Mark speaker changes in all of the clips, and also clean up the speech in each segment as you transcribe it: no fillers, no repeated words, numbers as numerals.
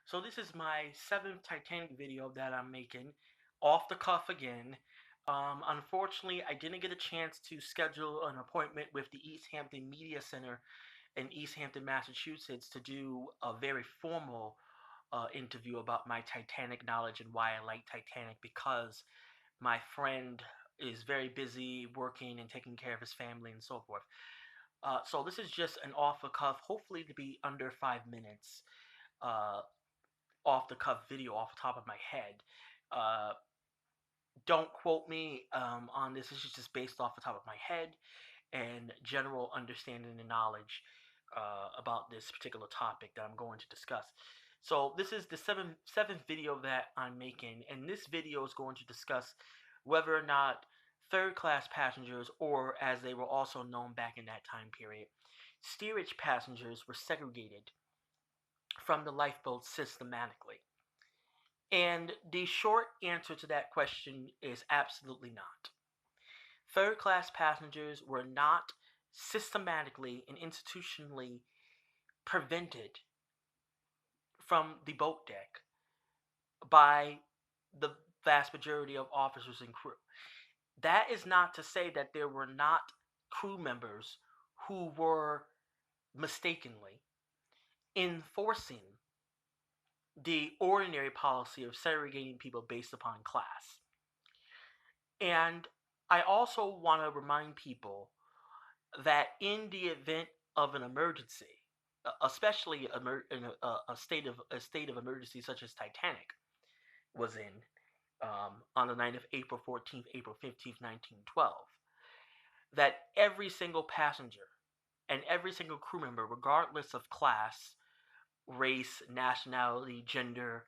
Speaker 1: So this is my seventh Titanic video that I'm making, off the cuff again. Unfortunately, I didn't get a chance to schedule an appointment with the East Hampton Media Center in East Hampton, Massachusetts, to do a very formal interview about my Titanic knowledge and why I like Titanic, because my friend is very busy working and taking care of his family and so forth. So this is just an off the cuff, hopefully to be under 5 minutes. Uh, Off the cuff video off the top of my head. Uh, don't quote me on this. This is just based off the top of my head and general understanding and knowledge about this particular topic that I'm going to discuss. So this is the seventh video that I'm making, and this video is going to discuss whether or not third class passengers, or as they were also known back in that time period, steerage passengers, were segregated from the lifeboats systematically. And the short answer to that question is absolutely not. Third class passengers were not systematically and institutionally prevented from the boat deck by the vast majority of officers and crew. That is not to say that there were not crew members who were mistakenly enforcing the ordinary policy of segregating people based upon class. And I also want to remind people that in the event of an emergency, especially in a state of emergency such as Titanic was in, on the night of April 15th, 1912, that every single passenger and every single crew member, regardless of class, race, nationality, gender,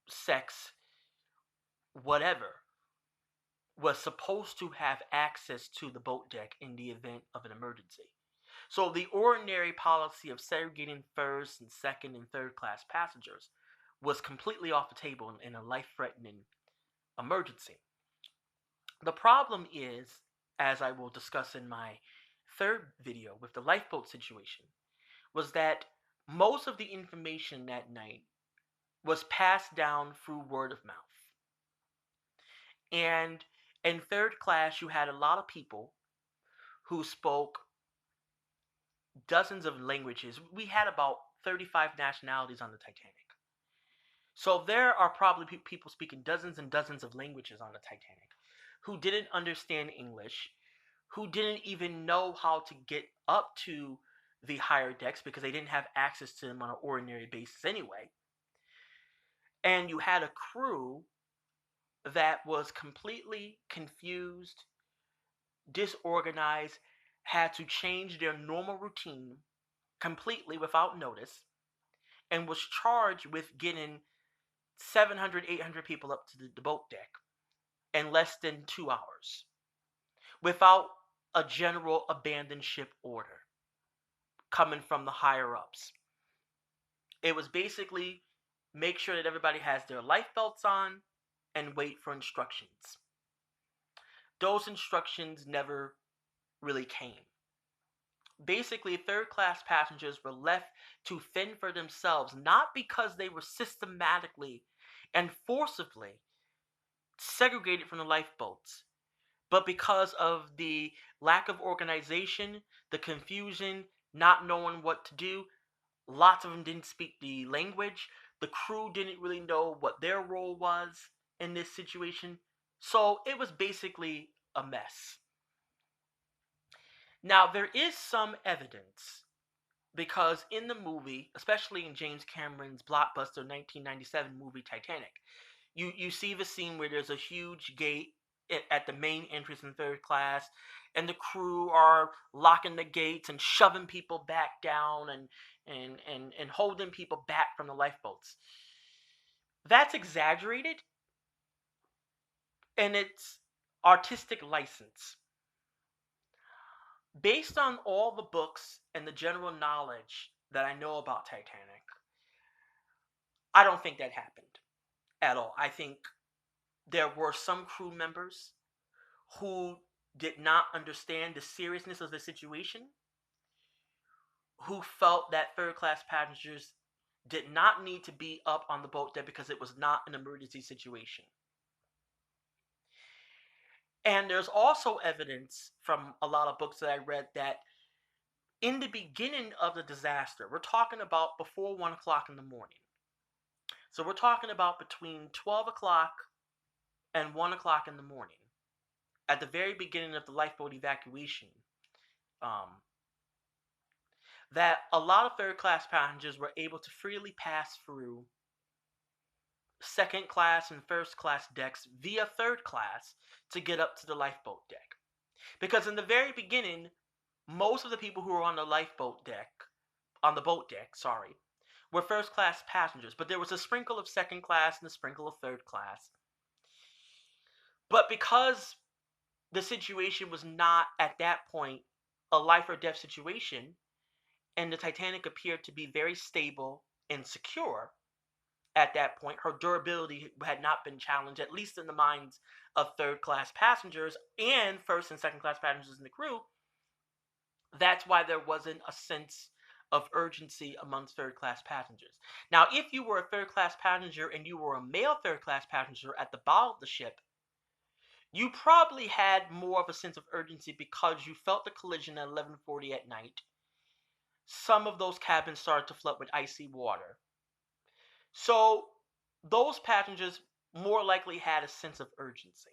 Speaker 1: sex, whatever, was supposed to have access to the boat deck in the event of an emergency. So the ordinary policy of segregating first and second and third class passengers was completely off the table in a life-threatening emergency. The problem is, as I will discuss in my third video with the lifeboat situation, was that most of the information that night was passed down through word of mouth. And in third class, you had a lot of people who spoke dozens of languages. We had about 35 nationalities on the Titanic. So there are probably people speaking dozens and dozens of languages on the Titanic who didn't understand English, who didn't even know how to get up to the higher decks because they didn't have access to them on an ordinary basis anyway. And you had a crew that was completely confused, disorganized, had to change their normal routine completely without notice, and was charged with getting 700, 800 people up to the boat deck in less than 2 hours without a general abandon ship order coming from the higher ups. It was basically make sure that everybody has their life belts on and wait for instructions. Those instructions never really came. Basically, third class passengers were left to fend for themselves, not because they were systematically and forcibly segregated from the lifeboats, but because of the lack of organization, the confusion, not knowing what to do. Lots of them didn't speak the language. The crew didn't really know what their role was in this situation. So it was basically a mess. Now, there is some evidence because in the movie, especially in James Cameron's blockbuster 1997 movie Titanic, you see the scene where there's a huge gate at the main entrance in third class, and the crew are locking the gates and shoving people back down and holding people back from the lifeboats. That's exaggerated, and it's artistic license. Based on all the books and the general knowledge that I know about Titanic, I don't think that happened at all. I think there were some crew members who did not understand the seriousness of the situation, who felt that third class passengers did not need to be up on the boat deck because it was not an emergency situation. And there's also evidence from a lot of books that I read that in the beginning of the disaster, we're talking about before 1 o'clock in the morning. So we're talking about between 12 o'clock and 1 o'clock in the morning, at the very beginning of the lifeboat evacuation, um, that a lot of third class passengers were able to freely pass through second class and first class decks via third class to get up to the lifeboat deck. Because in the very beginning, most of the people who were on the lifeboat deck, on the boat deck, sorry, were first class passengers, but there was a sprinkle of second class and a sprinkle of third class. But because the situation was not at that point a life or death situation, and the Titanic appeared to be very stable and secure at that point, her durability had not been challenged, at least in the minds of third class passengers and first and second class passengers in the crew. That's why there wasn't a sense of urgency amongst third class passengers. Now, if you were a third class passenger and you were a male third class passenger at the bow of the ship, you probably had more of a sense of urgency because you felt the collision at 11:40 at night. Some of those cabins started to flood with icy water. So those passengers more likely had a sense of urgency.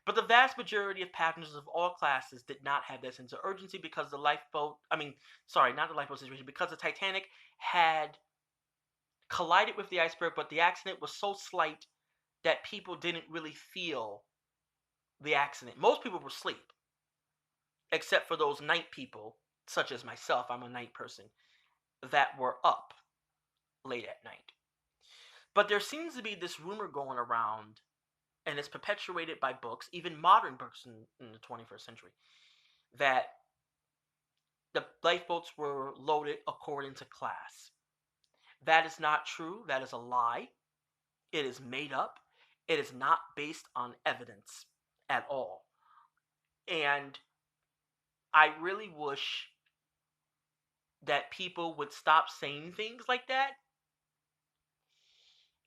Speaker 1: But the vast majority of passengers of all classes did not have that sense of urgency because not the lifeboat situation, because the Titanic had collided with the iceberg, but the accident was so slight that people didn't really feel the accident. Most people were asleep, except for those night people, such as myself. I'm a night person, that were up late at night. But there seems to be this rumor going around, and it's perpetuated by books, even modern books in the 21st century, that the lifeboats were loaded according to class. That is not true. That is a lie. It is made up. It is not based on evidence at all. And I really wish that people would stop saying things like that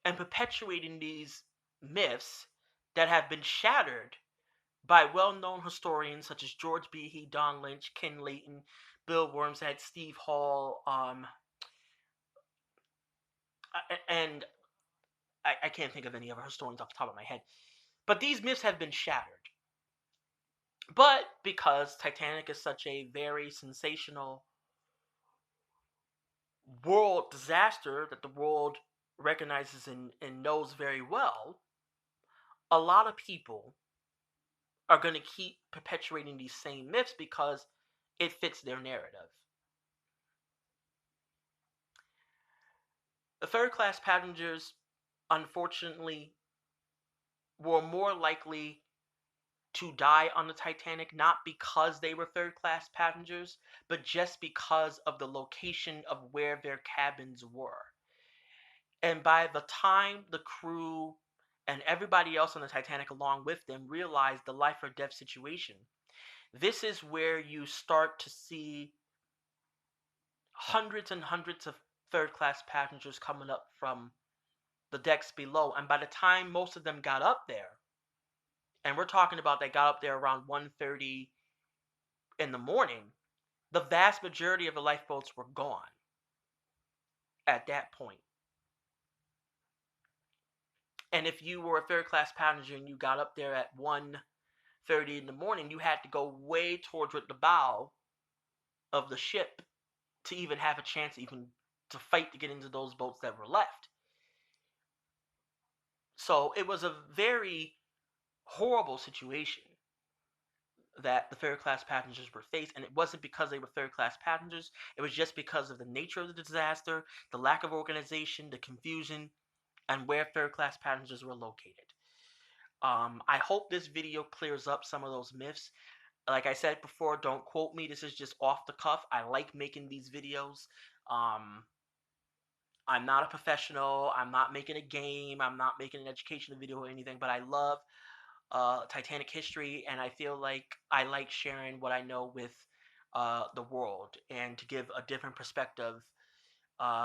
Speaker 1: and perpetuating these myths that have been shattered by well-known historians such as George Behe, Don Lynch, Ken Layton, Bill Wormshead, Steve Hall, and I can't think of any other historians off the top of my head. But these myths have been shattered. But because Titanic is such a very sensational world disaster that the world recognizes and knows very well, a lot of people are going to keep perpetuating these same myths because it fits their narrative. The third class passengers, unfortunately, were more likely to die on the Titanic, not because they were third class passengers, but just because of the location of where their cabins were. And by the time the crew and everybody else on the Titanic along with them realized the life or death situation, this is where you start to see hundreds and hundreds of third class passengers coming up from the decks below. And by the time most of them got up there, and we're talking about they got up there around 1:30 in the morning, the vast majority of the lifeboats were gone at that point. And if you were a third class passenger and you got up there at 1:30 in the morning, you had to go way towards the bow of the ship to even have a chance even to fight to get into those boats that were left. So it was a very horrible situation that the third class passengers were faced, and it wasn't because they were third class passengers. It was just because of the nature of the disaster, the lack of organization, the confusion, and where third class passengers were located. I hope this video clears up some of those myths. Like I said before, don't quote me. This is just off the cuff. I like making these videos. I'm not a professional. I'm not making a game. I'm not making an educational video or anything, but I love Titanic history, and I feel like I like sharing what I know with the world and to give a different perspective Uh,